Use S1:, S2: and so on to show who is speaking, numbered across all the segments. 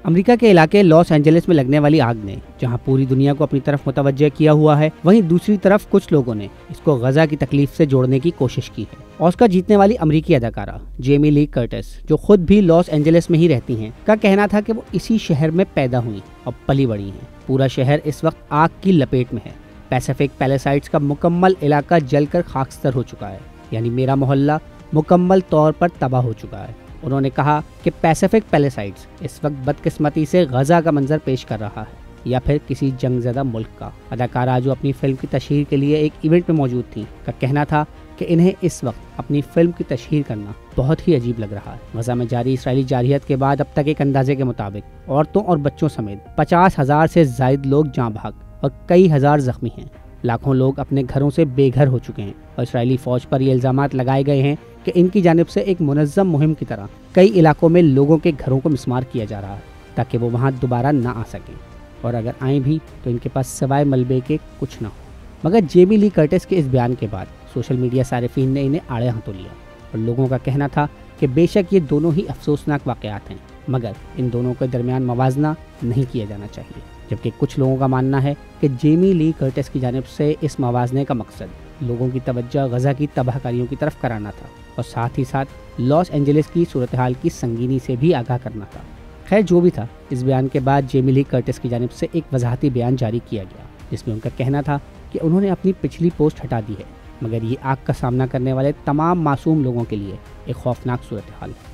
S1: امریکہ کے علاقے Los Angeles میں لگنے والی آگ نے جہاں پوری دنیا کو اپنی طرف متوجہ کیا ہوا ہے، وہیں دوسری طرف کچھ لوگوں نے اس کو غزہ کی تکلیف سے جوڑنے کی کوشش کی ہے۔ آسکر جیتنے والی امریکی اداکارہ جیمی لی کرٹس، جو خود بھی لاس اینجلس میں ہی رہتی ہیں، کا کہنا تھا کہ وہ اسی شہر میں پیدا ہوئی اور پلی بڑھی ہیں۔ پورا شہر اس وقت آگ کی لپیٹ میں ہے۔ پیسیفک پیلیسائڈز کا مکمل علاقہ جل کر خاکستر ہو چکا ہے، یعنی میرا محلہ مکمل طور پر تباہ ہو چکا ہے۔ انہوں نے کہا کہ پیسیفک پیلیسائڈز اس وقت بدقسمتی سے غزہ کا منظر پیش کر رہا ہے یا پھر کسی جنگ زدہ ملک کا۔ اداکارہ، جو اپنی فلم کی تشہیر کے لیے ایک ایونٹ میں موجود تھی، کا کہنا تھا کہ انہیں اس وقت اپنی فلم کی تشہیر کرنا بہت ہی عجیب لگ رہا ہے۔ غزہ میں جاری اسرائیلی جارحیت کے بعد اب تک ایک اندازے کے مطابق عورتوں اور بچوں سمیت 50,000 سے زائد لوگ جاں بحق اور کئی ہزار زخمی ہیں۔ لاکھوں لوگ اپنے گھروں سے بے گھر ہو چکے ہیں اور اسرائیلی فوج پر یہ الزامات لگائے گئے ہیں کہ ان کی جانب سے ایک منظم مہم کی طرح کئی علاقوں میں لوگوں کے گھروں کو مسمار کیا جا رہا ہے تاکہ وہ وہاں دوبارہ نہ آ سکیں، اور اگر آئیں بھی تو ان کے پاس سوائے ملبے کے کچھ نہ ہو۔ مگر جیمی لی کرٹس کے اس بیان کے بعد سوشل میڈیا صارفین نے انہیں آڑے ہاتھوں لیا اور لوگوں کا کہنا تھا کہ بے شک یہ دونوں ہی افسوسناک واقعات ہیں، مگر ان دونوں کے درمیان موازنہ نہیں کیا جانا چاہیے، جبکہ کچھ لوگوں کا ماننا ہے کہ جیمی لی کرٹس کی جانب سے اس موازنے کا مقصد لوگوں کی توجہ غزہ کی تباہ کاریوں کی طرف کرانا تھا اور ساتھ ہی ساتھ لاس اینجلس کی صورتحال کی سنگینی سے بھی آگاہ کرنا تھا۔ خیر جو بھی تھا، اس بیان کے بعد جیمی لی کرٹس کی جانب سے ایک وضاحتی بیان جاری کیا گیا جس میں ان کا کہنا تھا کہ انہوں نے اپنی پچھلی پوسٹ ہٹا دی ہے، مگر یہ آگ کا سامنا کرنے والے تمام معصوم لوگوں کے لیے ایک خوفناک صورتحال ہے۔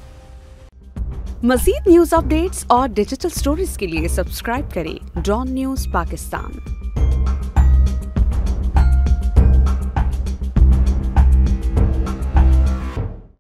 S2: مزید نیوز اپ ڈیٹس اور ڈیجیٹل سٹوریز کے لیے سبسکرائب کریں ڈان نیوز پاکستان۔